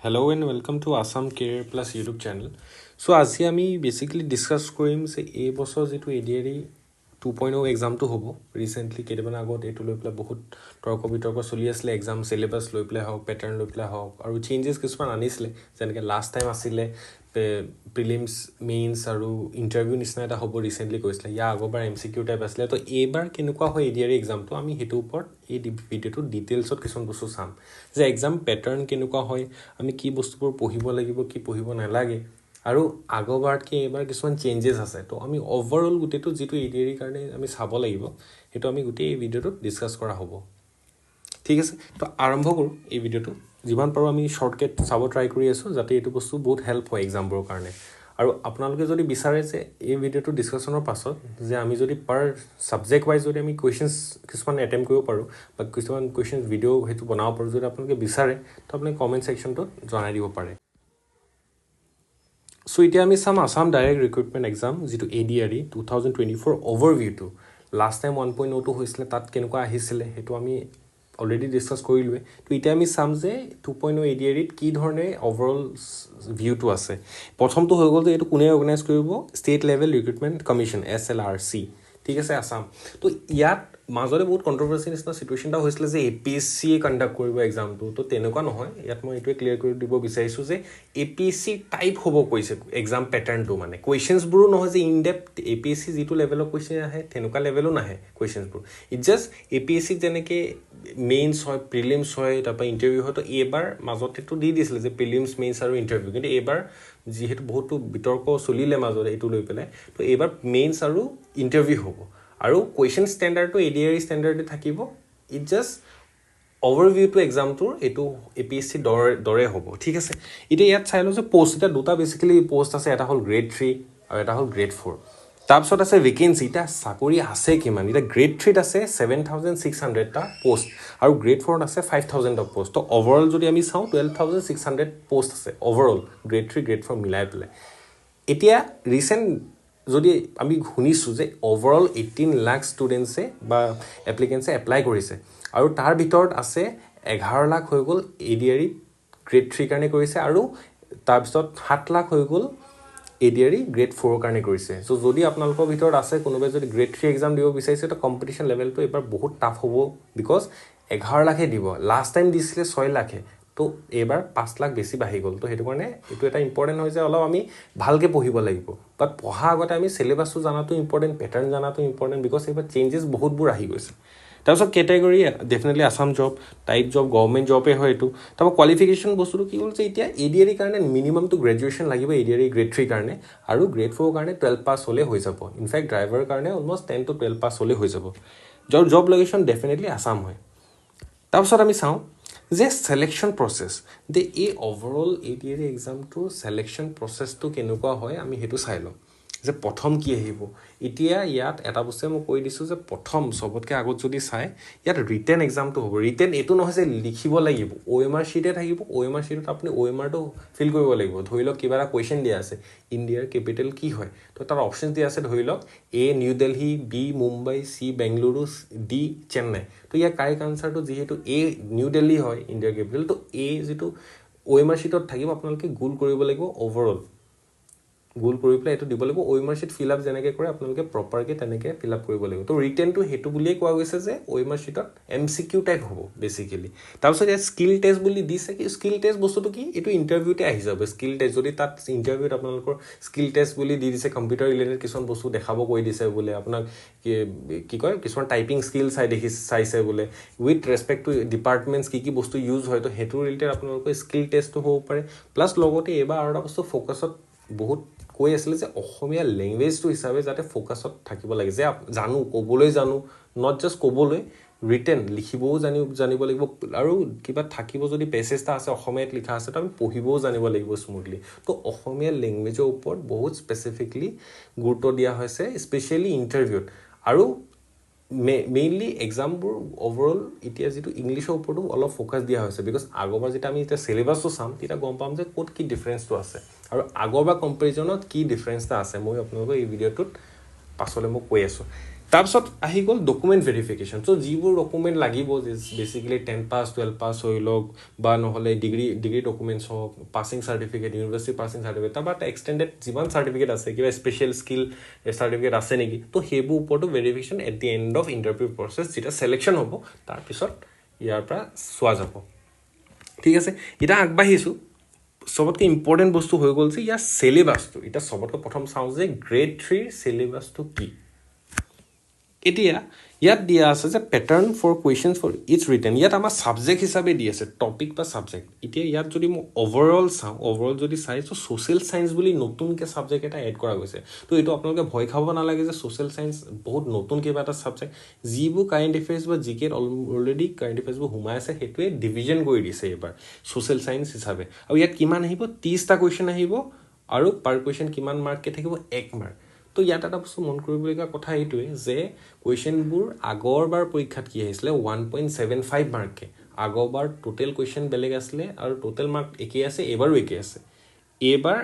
Hello and welcome to Assam Career Plus YouTube channel. So আজি আমি basically discuss কৰিম যে এই বছৰ যেটো ADRE 2.0 exam to hobo recently কেইটামান আগত এটো লৈ পেলা বহুত তৰ্ক বিতৰ্ক চলি আছিল exam syllabus লৈ পেলা হওক pattern লৈ পেলা হওক আৰু changes কিছুমান আনিছিলে যেনেকৈ last time আছিলে prelims mains আৰু interview নিচিনা এটা হ'ব recently কৈছিল ইয়া আগৰবাৰ MCQ টাইপ আছিল তো এইবাৰ কেনেকুৱা হয় ADRE exam তো আমি হেতু ওপৰত এই ভিডিওটো ডিটেইলছত কিছুমান বস্তু চাম যে exam pattern কেনেকুৱা হয় আমি কি বস্তুবোৰ পঢ়িব লাগিব কি পঢ়িব নালাগে আৰু আগৰবাৰতকৈ এবাৰ কিছুমান চেঞ্জেস আছে তো আমি ওভাৰঅল গুটেটো যেটো ADRE কাৰণে আমি চাব লাগিব হেতু আমি গুটে এই ভিডিওটো ডিসকাস কৰা হ'ব ঠিক আছে তো আৰম্ভ কৰো এই ভিডিওটো যিমান পাৰো আমি শৰ্টকাট চাব ট্ৰাই কৰি আছো যাতে এটো বস্তু বহুত হেল্প হয় এক্সামবোৰ কাৰণে আৰু আপোনালোকে যদি বিচাৰে যে এই ভিডিওটো ডিসকাশনৰ পাছত যে আমি যদি পাৰ সাবজেক্ট ওয়াইজ যদি আমি কোৱেশ্চনস কিছুমান এটেম্প কৰিব পাৰো বা কিছুমান কোৱেশ্চনস ভিডিও হেতু বনাব পাৰো যদি আপোনালোকে বিচাৰে তো আপুনি কমেন্ট সেকশনটো জনাই দিব পাৰে So এতিয়া আমি সাম আসাম ডাইৰেক্ট ৰিক্ৰুটমেন্ট এক্সাম যেটো ADRE 2024 overview to last time 1.0 টু হৈছিল তাত কেনেকুৱা আহিছিল হেতু আমি অলৰেডি ডিসকাস কৰিলুৱে তো এতিয়া আমি সাম যে 2.0 ADRE কি ধৰণে ওভাৰঅল ভিউটো আছে প্ৰথমটো হৈ গল যে এটো কোনে অৰ্গানাইজ কৰিব state level recruitment commission SLRC ঠিক আছে আসাম তো ইয়াত মাজৰে বহুত কন্ট্ৰোভাৰ্সি নিচিনা সিচুৱেশনটা হৈছিল যে APSC কন্ডাক্ট কৰিব এক্সামটো তো তেনেকুৱা নহয় ইয়াত মই এটোৱে ক্লিয়াৰ কৰি দিব বিচাৰিছো যে APSC টাইপ হ'ব কৈছে এক্সাম প্যাটাৰ্নটো মানে কোৱেশ্চনস বোৰ নহয় যে ইন ডেপথ APSC যেটো লেভেলৰ কোৱেশ্চন আহে তেনেকুৱা লেভেলো নাহে কোৱেশ্চনস বোৰ ইট জাস্ট APSC যেনেকে মেইনস হয় প্ৰিলিমস হয় তাৰপা ইন্টাৰভিউ হয় তো এবাৰ মাজতেটো দি দিছিল যে প্ৰিলিমস মেইনস আৰু ইন্টাৰভিউ কিন্তু এবাৰ যেহেতু বহুতো বিতৰ্ক চলিলে মাজৰে এটো লৈ পেলাই তো এবাৰ মেইনস আৰু ইন্টাৰভিউ হ'ব আৰু কোৱেশ্চন ষ্টেণ্ডাৰ্ডটো ADRE ষ্টেণ্ডাৰ্ডে থাকিব it just overview to exam টুৰ এটো APSC দৰে হ'ব ঠিক আছে ইতে ইয়াত চাইলো যে পোষ্ট এটা দুটা বেসিক্যালি পোষ্ট আছে এটা হল গ্ৰেড 3 আৰু এটা হল গ্ৰেড 4 তাৰপিছত আছে ভ্যাকেন্সি এটা চাকৰি আছে কিমান এটা গ্ৰেড 3 ত আছে 7600 টা পোষ্ট আৰু গ্ৰেড 4 ত আছে 5000 টা পোষ্ট তো ওভাৰঅল যদি আমি চাও 12600 পোষ্ট আছে ওভাৰঅল গ্ৰেড 3 গ্ৰেড 4 মিলাই পেলে এতিয়া ৰিসেন্ট যদি আমি শুনিছো যে ওভাৰঅল 18 লাখ স্টুডেন্টসে বা এপ্লিকেন্টসে এপ্লাই কৰিছে আৰু তাৰ ভিতৰত আছে 11 লাখ হৈ গল ADRE গ্ৰেড 3 কাৰণে কৰিছে আৰু তাৰ পিছত 7 লাখ হৈ গল ADRE গ্ৰেড 4 কাৰণে কৰিছে সো যদি আপোনালোকৰ ভিতৰত আছে কোনোবাই যদি গ্ৰেড 3 এক্সাম দিব বিচাৰিছে তো কম্পিটিশন লেভেলটো এবাৰ বহুত টাফ হ'ব বিকজ 11 লাখে দিব লাষ্ট টাইম দিছিলে 6 লাখে তো এবাৰ 5 লাখ বেছি বাঢ়ি গল তো হেতু কাৰণে এটো এটা ইম্পৰ্টেন্ট হয় যে অলপ আমি ভালকে পঢ়িব লাগিব বাট পঢ়া আগতে আমি সিলেবাসটো জানাটো ইম্পৰ্টেন্ট প্যাটাৰ্ন জানাটো ইম্পৰ্টেন্ট বিকজ এবাৰ চেঞ্জেস বহুত বোৰ আহি গৈছে তাৰপিছত category definitely Assam job type job government জবে হয় এটো তাৰপা কোৱালিফিকেশন বস্তুটো কি হ'ল যে এতিয়া ADRE কাৰণে মিনিমাম টু গ্ৰেজুৱেচন লাগিব ADRE গ্ৰেড 3 কাৰণে আৰু গ্ৰেড 4 কাৰণে 12 পাস হলে হৈ যাব ইনফ্যাক্ট ড্ৰাইভাৰ কাৰণে অলমোস্ট 10 টু 12 পাস হলে হৈ যাব জব লোকেশন ডেফিনেটলি আসাম হয় তাৰপিছত আমি চাও যে সিলেকশন প্ৰসেস দে এই overall ADRE exam to selection প্ৰসেসটো কেনেকুৱা হয় আমি হেতু চাইলো যে প্ৰথম কি আহিব এতিয়া ইয়াত এটা বস্তু মই কৈ দিছো যে প্ৰথম সবতকে আগত যদি চাই ইয়াত ৰিটেন এক্সামটো হ'ব ৰিটেন এটো নহয় যে লিখিব লাগিব OMR শীটে থাকিব OMR শীটত আপুনি OMR টো ফিল কৰিব লাগিব ধৰি লওক কিবা এটা কোৱেশ্চন দিয়া আছে ইণ্ডিয়াৰ ক্যাপিটেল কি হয় তো তাৰ অপচন দিয়া আছে ধৰি লওক A new Delhi B Mumbai C Bengaluru D Chennai তো ইয়াৰ কাৰেক্ট আনসাৰটো যেহেতু A নিউ দিল্লী হয় ইণ্ডিয়াৰ ক্যাপিটেল তো A যেটো OMR শীটত থাকিব আপোনালোকে গুল কৰিব লাগিব ওভাৰঅল গোল কৰি প্লে এটো দিব লাগিব OMR শীট ফিল আপ যেনেকৈ কৰে আপোনালোকে প্ৰপাৰ কে তেনেকৈ ফিল আপ কৰিব লাগিব তো ৰিটেন টু হেতু বুলিয়ে কোৱা গৈছে যে OMR শীটত MCQ টাইপ হ'ব বেসিক্যালি তাৰপিছত এই স্কিল টেষ্ট বুলি দিছে কি স্কিল টেষ্ট বস্তুটো কি এটো ইন্টাৰভিউতে আহি যাব স্কিল টেষ্ট যদি তাত ইন্টাৰভিউত আপোনালোকৰ স্কিল টেষ্ট বুলি দি দিছে কম্পিউটাৰ ৰিলেটেড কিছুমান বস্তু দেখাব কৈ দিছে বোলে আপোনাক কি কয় কিছুমান টাইপিং স্কিল চাইছে বোলে উইথ ৰেসপেক্ট টু ডিপাৰ্টমেন্টস কি বস্তু ইউজ হয় তো হেতু ৰিলেটেড আপোনালোকৰ স্কিল টেষ্টটো হ'ব পাৰে প্লাস লগতে এবাৰ আৰু এটা বস্তু ফোকাসত বহুত কৈ আছিল যে অসমীয়া ল্যাঙ্গুৱেজটো হিচাপে যাতে ফোকাসত থাকিব লাগে যে জানো কবলৈ জানো নট জাস্ট কবলৈ ৰিটেন লিখিবও জানিব লাগিব আৰু কিবা থাকিব যদি পেছেজটা আছে অসমীয়াত লিখা আছে তো আমি পঢ়িবও জানিব লাগিব স্মুথলি তো অসমীয়া ল্যাঙ্গুৱেজৰ ওপৰত বহুত স্পেসিফিকলি গুৰুত্ব দিয়া হৈছে স্পেশালি ইন্টাৰভিউত আৰু মেইনলি এক্সামবোৰ ওভাৰঅল এতিয়া যেটো ইংলিশৰ ওপৰতো অলপ ফোকাস দিয়া হৈছে বিকজ আগৰবাৰ যেটা আমি এটা সিলেবাসটো চাম তেতিয়া গম পাম যে কোড কি ডিফাৰেন্সটো আছে আৰু আগৰবাৰ কম্পেৰিজনত কি ডিফাৰেন্সটা আছে মই আপোনালোকক এই ভিডিওটোত পাছলে মই কৈ আছো তাৰপিছত আহি গ'ল ডকুমেণ্ট ভেৰিফিকেশ্যন চ' যিবোৰ ডকুমেণ্ট লাগিব বেচিকেলি 10 পাছ 12 পাছ হৈ লওক বা নহ'লে ডিগ্ৰী ডকুমেণ্টছ হওক passing certificate university passing certificate তাৰপৰা এটা এক্সটেণ্ডেড যিমান চাৰ্টিফিকেট আছে কিবা স্পেচিয়েল স্কিল চাৰ্টিফিকেট আছে নেকি তো সেইবোৰ ওপৰতো verification at the end of interview process যেতিয়া ছিলেকশ্যন হ'ব তাৰপিছত ইয়াৰ পৰা চোৱা যাব ঠিক আছে এতিয়া আগবাঢ়িছোঁ সবতকৈ ইম্পৰ্টেণ্ট বস্তু হৈ গ'ল যে ইয়াৰ চিলেবাছটো এতিয়া সবতকৈ প্ৰথম চাওঁ যে গ্ৰেড 3 চিলেবাছটো কি এতিয়া ইয়াত দিয়া আছে যে pattern for questions for its written ইয়াত আমাৰ ছাবজেক্ট হিচাপে দি আছে টপিক বা ছাবজেক্ট এতিয়া ইয়াত যদি মই অভাৰঅল চাওঁ অভাৰঅল যদি চাই চ' ছ'চিয়েল চায়েন্স বুলি নতুনকৈ ছাবজেক্ট এটা এড কৰা গৈছে তো এইটো আপোনালোকে ভয় খাব নালাগে যে ছ'চিয়েল চায়েন্স বহুত নতুন কিবা এটা ছাবজেক্ট যিবোৰ কাৰেণ্ট এফেয়াৰ্ছ বা জি কেত অলৰেডি কাৰেণ্ট এফেয়াৰ্ছবোৰ সোমাই আছে সেইটোৱে ডিভিজন কৰি দিছে এইবাৰ ছ'চিয়েল চায়েন্স হিচাপে আৰু ইয়াত কিমান আহিব 30টা কুৱেশ্যন আহিব আৰু পাৰ কুৱেশ্যন কিমান মাৰ্ককৈ থাকিব 1 মাৰ্ক তো ইয়াত এটা বস্তু মন কৰিবলগীয়া কথা এইটোৱে যে কুৱেশ্যনবোৰ আগৰবাৰ পৰীক্ষাত কি আহিছিলে 1.75 মাৰ্ককে আগৰবাৰ টোটেল কুৱেশ্যন বেলেগ আছিলে আৰু টোটেল মাৰ্ক একেই আছে এইবাৰো একেই আছে এইবাৰ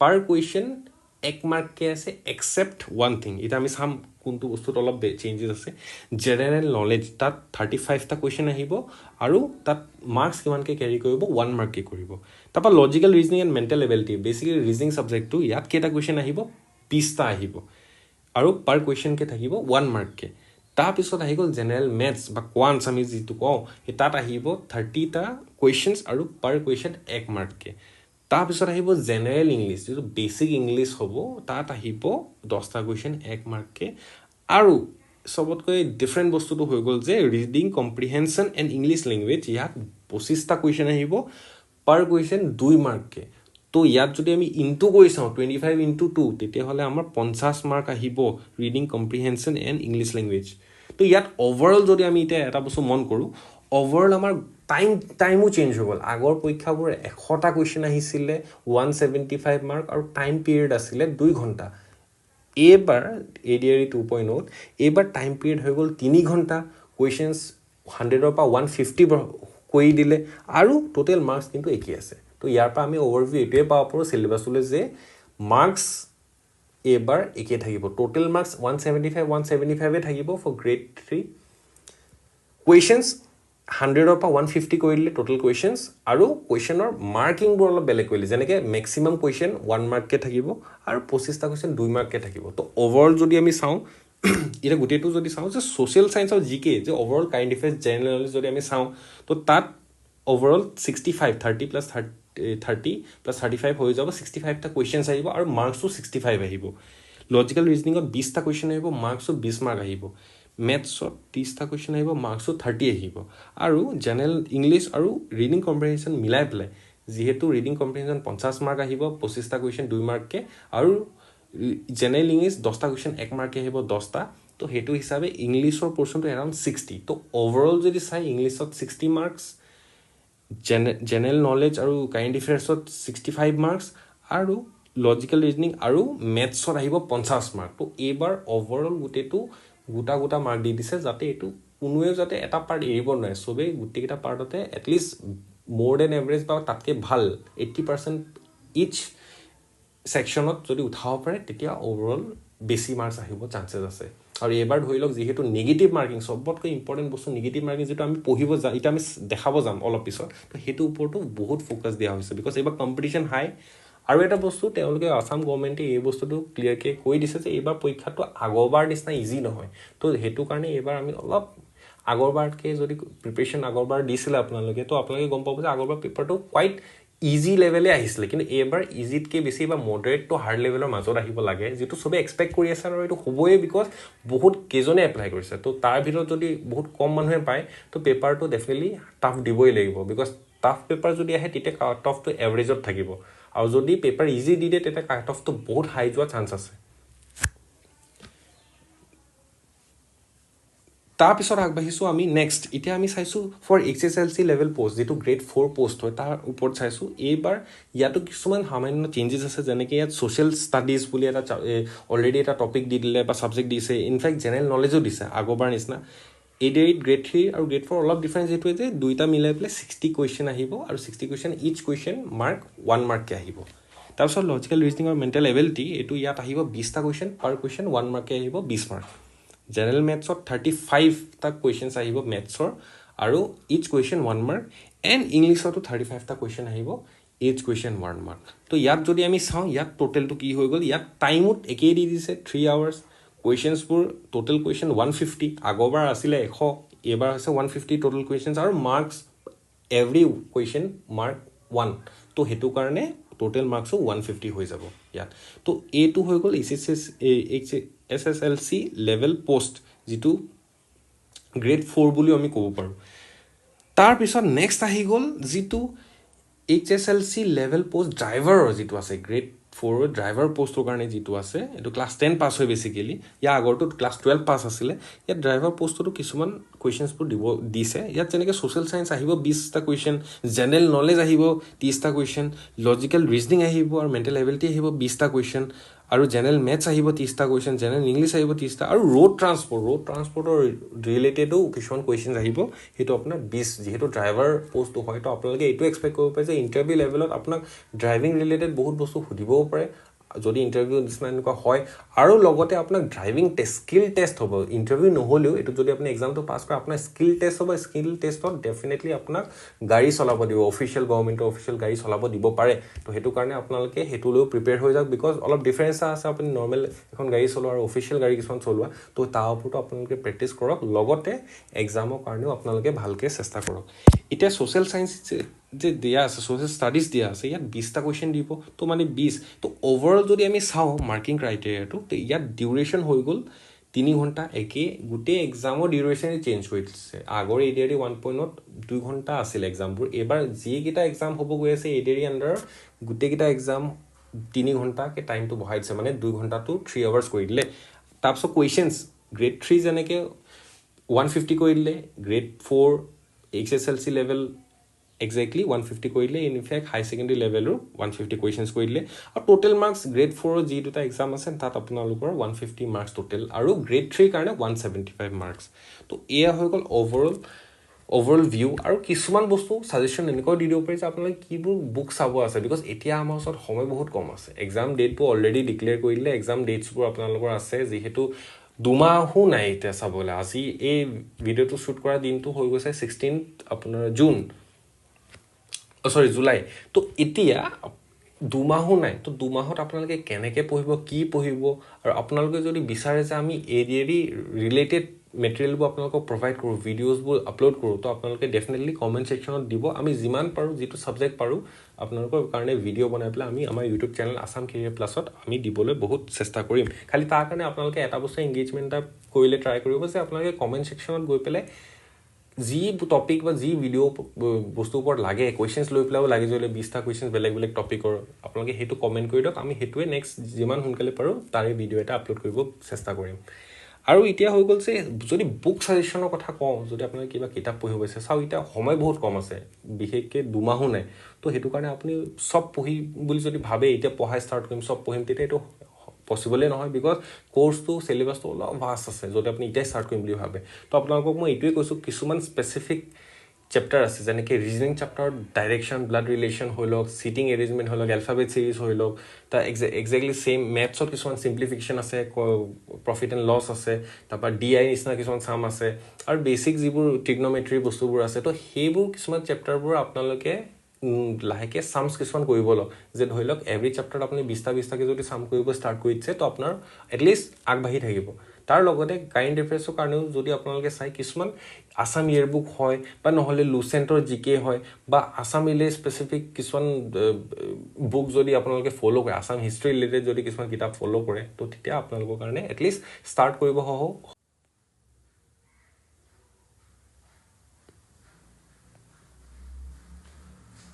পাৰ কুৱেশ্যন 1 মাৰ্ককে আছে এক্সেপ্ট ওৱান থিং এতিয়া আমি চাম কোনটো বস্তুত অলপ চেঞ্জেছ আছে জেনেৰেল নলেজ তাত 35টা কুৱেশ্যন আহিব আৰু তাত মাৰ্কছ কিমানকৈ কেৰি কৰিব 1 মাৰ্ককে কৰিব তাৰপৰা logical reasoning and mental ability basically reasoning ছাবজেক্টটো ইয়াত কেইটা কুৱেশ্যন আহিব 20টা আহিব আৰু পাৰ কুৱেশ্যনকৈ থাকিব 1 মাৰ্ককৈ তাৰপিছত আহি গ'ল জেনেৰেল মেথছ বা কোৱান্টছ আমি যিটো কওঁ সেই তাত আহিব 30টা কুৱেশ্যনছ আৰু পাৰ কুৱেশ্যন 1 মাৰ্ককৈ তাৰপিছত আহিব জেনেৰেল ইংলিছ যিটো বেচিক ইংলিছ হ'ব তাত আহিব 10টা কুৱেশ্যন 1 মাৰ্ককৈ আৰু সবতকৈ ডিফাৰেণ্ট বস্তুটো হৈ গ'ল যে reading comprehension and English language ইয়াত 25টা কুৱেশ্যন আহিব পাৰ কুৱেশ্যন 2 মাৰ্ককৈ তো ইয়াত যদি আমি ইনটু কৰি চাওঁ 25 into 2 তেতিয়াহ'লে আমাৰ 50 মাৰ্ক আহিব reading comprehension and English language তো ইয়াত অভাৰঅল যদি আমি এতিয়া এটা বস্তু মন কৰোঁ অভাৰঅল আমাৰ টাইমো চেঞ্জ হৈ গ'ল আগৰ পৰীক্ষাবোৰ 100টা কুৱেশ্যন আহিছিলে 175 মাৰ্ক আৰু টাইম পিৰিয়ড আছিলে 2 ঘণ্টা এইবাৰ ADRE 2.0 এইবাৰ টাইম পিৰিয়ড হৈ গ'ল 3 ঘণ্টা কুৱেশ্যনছ 100ৰ পৰা 150 কৰি দিলে আৰু টোটেল মাৰ্কছ কিন্তু একেই আছে তো ইয়াৰ পৰা আমি অভাৰভিউ এইটোৱে পাব পাৰোঁ চিলেবাছলৈ যে মাৰ্কছ এইবাৰ একেই থাকিব টোটেল মাৰ্কছ 175 থাকিব ফৰ গ্ৰেড 3 কুৱেশ্যনছ 100ৰ পৰা 150 কৰি দিলে টোটেল কুৱেশ্যনছ আৰু কুৱেশ্যনৰ মাৰ্কিংবোৰ অলপ বেলেগ কৰিলে যেনেকৈ মেক্সিমাম কুৱেশ্যন 1 মাৰ্ককৈ থাকিব আৰু 25টা কুৱেশ্যন 2 মাৰ্ককৈ থাকিব তো অভাৰঅল যদি আমি চাওঁ এতিয়া গোটেইটো যদি চাওঁ যে ছ'চিয়েল চায়েন্স আৰু জি কে যে overall current affairs general knowledge যদি আমি চাওঁ তো তাত অভাৰঅল 65 30 প্লাছ 35 হৈ যাব 65টা কুৱেশ্যনছ আহিব আৰু মাৰ্কছো 65 আহিব লজিকেল ৰিজনিঙত 20টা কুৱেশ্যন আহিব মাৰ্কছো 20 মাৰ্ক আহিব মেথছত 30টা কুৱেশ্যন আহিব মাৰ্কছো 30 আহিব আৰু জেনেৰেল ইংলিছ আৰু ৰিডিং কম্প্ৰিহেনশ্যন মিলাই পেলাই যিহেতু ৰিডিং কম্প্ৰিহেনশ্যন 50 মাৰ্ক আহিব 25টা কুৱেশ্যন 2 মাৰ্ককৈ আৰু জেনেৰেল ইংলিছ 10টা কুৱেশ্যন 1 মাৰ্ককৈ আহিব 10টা তো সেইটো হিচাপে ইংলিছৰ পৰ্চনটো এৰাউণ্ড 60 তো অভাৰঅল যদি চাই ইংলিছত 60 মাৰ্কছ জেনেৰেল নলেজ আৰু কাৰেণ্ট এফেয়াৰ্ছত 65 মাৰ্কছ আৰু লজিকেল ৰিজনিং আৰু মেথছত আহিব 50 মাৰ্ক তো এইবাৰ অভাৰঅল গোটেইটো গোটা মাৰ্ক দি দিছে যাতে এইটো কোনোৱে যাতে এটা পাৰ্ট এৰিব নোৱাৰে চবেই গোটেইকেইটা পাৰ্টতে এটলিষ্ট মোৰ দেন এভাৰেজ বা তাতকৈ ভাল 80% ইচ ছেকশ্যনত যদি উঠাব পাৰে তেতিয়া অভাৰঅল বেছি মাৰ্কছ আহিব চান্সেছ আছে আৰু এইবাৰ ধৰি লওক যিহেতু নিগেটিভ মাৰ্কিং সবতকৈ ইম্পৰ্টেণ্ট বস্তু নিগেটিভ মাৰ্কিং যিটো আমি পঢ়িব যাম এতিয়া আমি দেখাব যাম অলপ পিছত তো সেইটোৰ ওপৰতো বহুত ফ'কাছ দিয়া হৈছে বিকজ এইবাৰ কম্পিটিশ্যন হাই আৰু এটা বস্তু তেওঁলোকে আসাম গভৰ্ণমেণ্টে এই বস্তুটো ক্লিয়াৰকৈ কৈ দিছে যে এইবাৰ পৰীক্ষাটো আগৰবাৰ নিচিনা ইজি নহয় তো সেইটো কাৰণে এইবাৰ আমি অলপ আগৰবাৰতকৈ যদি প্ৰিপেৰেশ্যন আগৰবাৰ দিছিলে আপোনালোকে তো আপোনালোকে গম পাব যে আগৰবাৰ পেপাৰটো কোৱাইট ইজি লেভেলে আহিছিলে কিন্তু এইবাৰ ইজিতকৈ বেছি বা মডাৰেট টু হাৰ্ড লেভেলৰ মাজত আহিব লাগে যিটো চবেই এক্সপেক্ট কৰি আছে আৰু এইটো হ'বই বিকজ বহুত কেইজনে এপ্লাই কৰিছে তো তাৰ ভিতৰত যদি বহুত কম মানুহে পায় তো পেপাৰটো ডেফিনেটলি টাফ দিবই লাগিব বিকজ টাফ পেপাৰ যদি আহে তেতিয়া কাট অফটো এভাৰেজত থাকিব আৰু যদি পেপাৰ ইজি দি দিয়ে তেতিয়া কাট অফটো বহুত হাই যোৱা চান্স আছে তাৰপিছত আগবাঢ়িছোঁ আমি নেক্সট এতিয়া আমি চাইছোঁ ফৰ HSLC লেভেল পষ্ট যিটো গ্ৰেড 4 পষ্ট হয় তাৰ ওপৰত চাইছোঁ এইবাৰ ইয়াতো কিছুমান সামান্য চেঞ্জেছ আছে যেনেকৈ ইয়াত ছ'চিয়েল ষ্টাডিজ বুলি এটা অলৰেডি এটা টপিক দি দিলে বা ছাবজেক্ট দিছে ইনফেক্ট জেনেৰেল নলেজো দিছে আগৰবাৰ নিচিনা ADRE গ্ৰেড 3 আৰু গ্ৰেড 4 অলপ ডিফাৰেঞ্চ এইটোৱে যে দুইটা মিলাই পেলাই 60 কুৱেশ্যন আহিব আৰু 60 কুৱেশ্যন ইচ কুৱেশ্যন মাৰ্ক 1 মাৰ্ককৈ আহিব তাৰপিছত লজিকেল ৰিজনিং আৰু মেণ্টেল এবিলিটি এইটো ইয়াত আহিব 20টা কুৱেশ্যন পাৰ কুৱেশ্যন 1 মাৰ্ককৈ আহিব 20 মাৰ্ক জেনেৰেল মেথছত 35টা কুৱেশ্যনছ আহিব মেথছৰ আৰু ইচ কুৱেশ্যন 1 মাৰ্ক এণ্ড ইংলিছতো 35টা কুৱেশ্যন আহিব ইচ কুৱেশ্যন 1 মাৰ্ক তো ইয়াত যদি আমি চাওঁ ইয়াত টোটেলটো কি হৈ গ'ল ইয়াত টাইমত একেই দি দিছে 3 আৱাৰ্ছ কুৱেশ্যনছবোৰ টোটেল কুৱেশ্যন 150 আগৰবাৰ আছিলে 100 এইবাৰ হৈছে 150 টোটেল কুৱেশ্যনছ আৰু মাৰ্কছ এভৰি কুৱেশ্যন মাৰ্ক 1 তো সেইটো কাৰণে টোটেল মাৰ্কছো 150 হৈ যাব ইয়াত তো এইটো হৈ গ'ল SSLC লেভেল পোষ্ট যিটো গ্ৰেড 4 বুলি আমি ক'ব পাৰোঁ তাৰপিছত নেক্সট আহি গ'ল যিটো HSLC লেভেল পোষ্ট ড্ৰাইভাৰৰ যিটো আছে গ্ৰেড 4 ড্ৰাইভাৰ পোষ্টৰ কাৰণে যিটো আছে এইটো ক্লাছ 10 পাছ হয় বেচিকেলি ইয়াৰ আগৰটো ক্লাছ 12 পাছ আছিলে ইয়াত ড্ৰাইভাৰ পোষ্টতো কিছুমান কুৱেশ্যনছবোৰ দিছে ইয়াত যেনেকৈ ছ'চিয়েল ছায়েন্স আহিব 20টা কুৱেশ্যন জেনেৰেল নলেজ আহিব 30টা কুৱেশ্যন লজিকেল ৰিজনিং আহিব আৰু মেণ্টেল এবিলিটি আহিব 20টা কুৱেশ্যন আৰু জেনেৰেল মেথছ আহিব 30টা কুৱেশ্যন জেনেৰেল ইংলিছ আহিব 30টা আৰু ৰোড ট্ৰান্সপৰ্টৰ ৰিলেটেডো কিছুমান কুৱেশ্যন আহিব সেইটো আপোনাৰ 20 যিহেতু ড্ৰাইভাৰ পোষ্টটো হয় তো আপোনালোকে এইটো এক্সপেক্ট কৰিব পাৰে যে ইণ্টাৰভিউ লেভেলত আপোনাক ড্ৰাইভিং ৰিলেটেড বহুত বস্তু সুধিবও পাৰে যদি ইণ্টাৰভিউ নিচিনা এনেকুৱা হয় আৰু লগতে আপোনাক ড্ৰাইভিং টেষ্ট স্কিল টেষ্ট হ'ব ইণ্টাৰভিউ নহ'লেও এইটো যদি আপুনি এক্সামটো পাছ কৰে আপোনাৰ স্কিল টেষ্ট হ'ব স্কিল টেষ্টত ডেফিনেটলি আপোনাক গাড়ী চলাব দিব অফিচিয়েল গভৰ্ণমেণ্টৰ অফিচিয়েল গাড়ী চলাব দিব পাৰে তো সেইটো কাৰণে আপোনালোকে সেইটোলৈও প্ৰিপেয়াৰ হৈ যাওক বিকজ অলপ ডিফাৰেঞ্চ আছে আপুনি নৰ্মেল এখন গাড়ী চলোৱা আৰু অফিচিয়েল গাড়ী কিছুমান চলোৱা তো তাৰ ওপৰতো আপোনালোকে প্ৰেক্টিছ কৰক লগতে এক্সামৰ কাৰণেও আপোনালোকে ভালকৈ চেষ্টা কৰক এতিয়া ছ'চিয়েল ছায়েন্স যে দিয়া আছে ছ'চিয়েল ষ্টাডিজ দিয়া আছে ইয়াত 20টা কুৱেশ্যন দিব তো মানে 20 তো অভাৰঅল যদি আমি চাওঁ মাৰ্কিং ক্ৰাইটেৰিয়াটো তো ইয়াত ডিউৰেশ্যন হৈ গ'ল 3 ঘণ্টা একে গোটেই এক্সামৰ ডিউৰেশ্যনে চেঞ্জ হৈ দিছে আগৰ ADRE 1.0 2 ঘণ্টা আছিল এক্সামবোৰ এইবাৰ যিকেইটা এক্সাম হ'ব গৈ আছে ADRE আণ্ডাৰ গোটেইকেইটা এক্সাম 3 ঘণ্টাকৈ টাইমটো বঢ়াই দিছে মানে 2 ঘণ্টাটো 3 আৱাৰ্ছ কৰি দিলে তাৰপিছত কুৱেশ্যনছ গ্ৰেড 3 যেনেকৈ 150 কৰি দিলে গ্ৰেড 4 HSLC লেভেল এক্সেক্টলি 150 কৰি দিলে ইনফেক্ট হাই ছেকেণ্ডেৰী লেভেলৰ 150 কুৱেশ্যনছ কৰি দিলে আৰু টোটেল মাৰ্কছ গ্ৰেড 4ৰ যি দুটা এক্সাম আছে তাত আপোনালোকৰ 150 মাৰ্কছ টোটেল আৰু গ্ৰেড 3ৰ কাৰণে 175 মাৰ্কছ তো এয়া হৈ গ'ল অভাৰঅল ভিউ আৰু কিছুমান বস্তু ছাজেশ্যন এনেকুৱাও দি দিব পাৰি যে আপোনালোকে কিবোৰ বুক চাব আছে বিকজ এতিয়া আমাৰ ওচৰত সময় বহুত কম আছে এক্সাম ডেটবোৰ অলৰেডি ডিক্লেয়াৰ কৰি দিলে এক্সাম ডেটছবোৰ আপোনালোকৰ আছে যিহেতু 2 মাহো নাই এতিয়া চাবলৈ আজি এই ভিডিঅ'টো শ্বুট কৰা দিনটো হৈ গৈছে 16 আপোনাৰ জুলাই তো এতিয়া 2 মাহো নাই তো 2 মাহত আপোনালোকে কেনেকৈ পঢ়িব কি পঢ়িব আৰু আপোনালোকে যদি বিচাৰে যে আমি ADRE ৰিলেটেড মেটেৰিয়েলবোৰ আপোনালোকক প্ৰভাইড কৰোঁ ভিডিঅ'জবোৰ আপলোড কৰোঁ তো আপোনালোকে ডেফিনেটলি কমেণ্ট ছেকশ্যনত দিব আমি যিমান পাৰোঁ যিটো ছাবজেক্ট পাৰোঁ আপোনালোকৰ কাৰণে ভিডিঅ' বনাই পেলাই আমি আমাৰ ইউটিউব চেনেল আছাম কেৰিয়াৰ প্লাছত আমি দিবলৈ বহুত চেষ্টা কৰিম খালি তাৰ কাৰণে আপোনালোকে এটা বস্তু এংগেজমেণ্ট এটা কৰিলে ট্ৰাই কৰিব যে আপোনালোকে কমেণ্ট ছেকশ্যনত গৈ পেলাই যি টপিক বা যি ভিডিঅ' বস্তুৰ ওপৰত লাগে কুৱেশ্যনছ লৈ পেলাইও লাগি যোৱা 20টা কুৱেশ্যনছ বেলেগ বেলেগ টপিকৰ আপোনালোকে সেইটো কমেণ্ট কৰি দিয়ক আমি সেইটোৱে নেক্সট যিমান সোনকালে পাৰোঁ তাৰে ভিডিঅ' এটা আপলোড কৰিব চেষ্টা কৰিম আৰু এতিয়া হৈ গ'ল যে যদি বুক ছাজেশ্যনৰ কথা কওঁ যদি আপোনালোকে কিবা কিতাপ পঢ়িব বিচাৰে চাওক এতিয়া সময় বহুত কম আছে বিশেষকৈ 2 মাহো নাই তো সেইটো কাৰণে আপুনি চব পঢ়ি বুলি যদি ভাবে এতিয়া পঢ়াই ষ্টাৰ্ট কৰিম চব পঢ়িম তেতিয়া এইটো পচিবলে নহয় বিকজ কোৰ্চটো চিলেবাছটো অলপ ভাষ্ট আছে যদি আপুনি এতিয়াই ষ্টাৰ্ট কৰিম বুলি ভাবে তো আপোনালোকক মই এইটোৱে কৈছোঁ কিছুমান স্পেচিফিক চেপ্টাৰ আছে যেনেকৈ ৰিজনিং চেপ্টাৰত ডাইৰেকশ্যন ব্লাড ৰিলেশ্যন হৈ লওক চিটিং এৰেঞ্জমেণ্ট হৈ লওক এলফাবেট ছিৰিজ হৈ লওক তাৰ এক্সেক্টলি ছেইম মেথছত কিছুমান চিম্প্লিফিকেশ্যন আছে প্ৰফিট এণ্ড লছ আছে তাৰপৰা DI নিচিনা কিছুমান চাম আছে আৰু বেছিক যিবোৰ ট্ৰিগন'মেট্ৰি বস্তুবোৰ আছে তো সেইবোৰ কিছুমান চেপ্টাৰবোৰ আপোনালোকে লাহেকৈ চামছ কিছুমান কৰিব লওক যে ধৰি লওক এভৰি চেপ্টাৰত আপুনি 20টাকৈ যদি চাম কৰিব ষ্টাৰ্ট কৰি দিছে তো আপোনাৰ এটলিষ্ট আগবাঢ়ি থাকিব তাৰ লগতে কাৰেণ্ট এফেয়াৰ্ছৰ কাৰণেও যদি আপোনালোকে চাই কিছুমান আছাম ইয়েৰ বুক হয় বা নহ'লে লুচেণ্টৰ GK হয় বা আছাম ৰিলেটেড স্পেচিফিক কিছুমান বুক যদি আপোনালোকে ফ'ল' কৰে আছাম হিষ্ট্ৰী ৰিলেটেড যদি কিছুমান কিতাপ ফ'ল' কৰে তো তেতিয়া আপোনালোকৰ কাৰণে এটলিষ্ট ষ্টাৰ্ট কৰিব হওক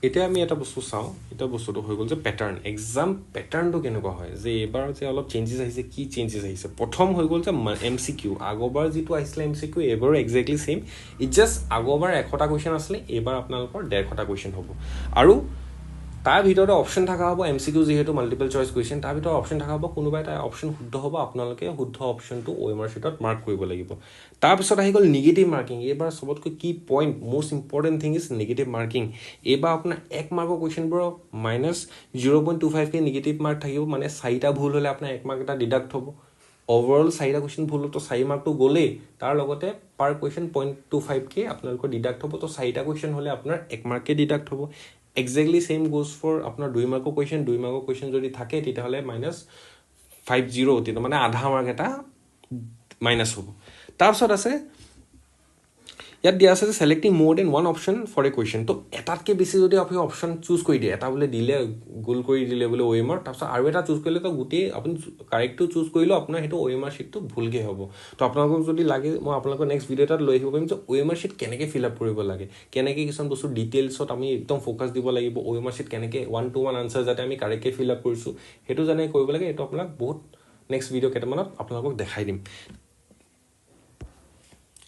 এতিয়া আমি এটা বস্তু চাওঁ এটা বস্তুটো হৈ গ'ল যে পেটাৰ্ণ এক্সাম পেটাৰ্ণটো কেনেকুৱা হয় যে এইবাৰ যে অলপ চেঞ্জেছ আহিছে কি চেঞ্জেছ আহিছে প্ৰথম হৈ গ'ল যে MCQ আগৰবাৰ যিটো আহিছিলে MCQ এইবাৰো এক্সেক্টলি ছেইম ইট জাষ্ট আগৰবাৰ 100টা কুৱেশ্যন আছিলে এইবাৰ আপোনালোকৰ 150টা কুৱেশ্যন হ'ব আৰু তাৰ ভিতৰতে অপশ্যন থকা হ'ব MCQ যিহেতু মাল্টিপল চইচ কুৱেশ্যন তাৰ ভিতৰত অপশ্যন থকা হ'ব কোনোবা এটা অপশ্যন শুদ্ধ হ'ব আপোনালোকে শুদ্ধ অপশ্যনটো OMR শ্বীটত মাৰ্ক কৰিব লাগিব তাৰপিছত আহি গ'ল নিগেটিভ মাৰ্কিং এইবাৰ চবতকৈ কি point most important thing is negative marking এইবাৰ আপোনাৰ 1 মাৰ্কৰ কুৱেশ্যনবোৰৰ -0.25কে নিগেটিভ মাৰ্ক থাকিব মানে 4টা ভুল হ'লে আপোনাৰ 1 মাৰ্ক এটা ডিডাক্ট হ'ব ওভাৰঅল 4টা কুৱেশ্যন ভুল তো 4 মাৰ্কটো গ'লেই তাৰ লগতে পাৰ কুৱেশ্যন 0.25কে আপোনালোকৰ ডিডাক্ট হ'ব তো 4টা কুৱেশ্যন হ'লে আপোনাৰ 1 মাৰ্ককে ডিডাক্ট হ'ব এক্সেক্টলি সেম গোজ ফৰ আপোনাৰ 2 মাৰ্কৰ কুৱেশ্যন যদি থাকে তেতিয়াহ'লে -50 তেতিয়া মানে আধা মাৰ্ক এটা মাইনাছ হ'ব তাৰপিছত আছে ইয়াত দিয়া আছে যে selecting more than one option for a question তো এটাতকৈ বেছি যদি আপুনি অপশ্যন চুজ কৰি দিয়ে এটা বোলে দিলে গোল কৰি দিলে বোলে OMR তাৰপিছত আৰু এটা চুজ কৰিলে তো গোটেই আপুনি কাৰেক্টটো চুজ কৰিলেও আপোনাৰ সেইটো OMR শ্বীটটো ভুলকৈ হ'ব তো আপোনালোকক যদি লাগে মই আপোনালোকৰ নেক্সট ভিডিঅ' এটাত লৈ আহিব পাৰিম যে OMR শ্বীট কেনেকৈ ফিল আপ কৰিব লাগে কেনেকৈ কিছুমান বস্তু ডিটেইলছত আমি একদম ফ'কাছ দিব লাগিব OMR শ্বীট কেনেকৈ 1-to-1 আনচাৰ যাতে আমি কাৰেক্টকৈ ফিল আপ কৰিছোঁ সেইটো জানে কৰিব লাগে এইটো আপোনাক বহুত নেক্সট ভিডিঅ' কেইটামানত আপোনালোকক দেখাই দিম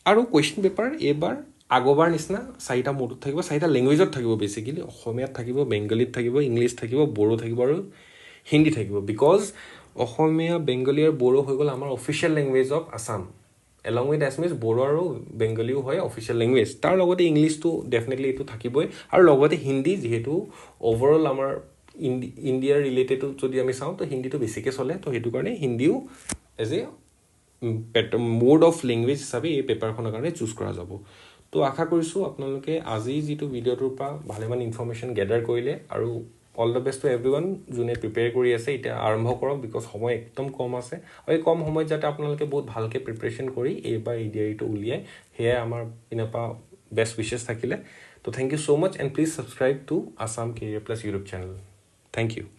আৰু কুৱেশ্যন পেপাৰ এইবাৰ আগৰবাৰ নিচিনা 4টা মোডত থাকিব 4টা লেংগুৱেজত থাকিব বেচিকেলি অসমীয়াত থাকিব বেংগলীত থাকিব ইংলিছ থাকিব বড়ো থাকিব আৰু হিন্দী থাকিব বিকজ অসমীয়া বেংগলী আৰু বড়ো হৈ গ'ল আমাৰ official language of Assam along with Assamese Bodo আৰু বেংগলীও হয় অফিচিয়েল লেংগুৱেজ তাৰ লগতে ইংলিছটো ডেফিনেটলি এইটো থাকিবই আৰু লগতে হিন্দী যিহেতু অভাৰঅল আমাৰ ইণ্ডিয়াৰ ৰিলেটেডো যদি আমি চাওঁ তো হিন্দীটো বেছিকৈ চলে তো সেইটো কাৰণে হিন্দীও as a mode of language হিচাপে এই পেপাৰখনৰ কাৰণে চুজ কৰা যাব তো আশা কৰিছোঁ আপোনালোকে আজি যিটো ভিডিঅ'টোৰ পৰা ভালেমান ইনফৰ্মেশ্যন গেডাৰ কৰিলে আৰু all the best two everyone যোনে প্ৰিপেয়াৰ কৰি আছে এতিয়া আৰম্ভ কৰক বিকজ সময় একদম কম আছে আৰু এই কম সময়ত যাতে আপোনালোকে বহুত ভালকৈ প্ৰিপেৰেশ্যন কৰি এইবাৰ ADRE উলিয়াই সেয়াই আমাৰ পিনৰ পৰা বেষ্ট উইচেছ থাকিলে তো thank you so' much and please subscribe to Assam career plus YouTube channel thank U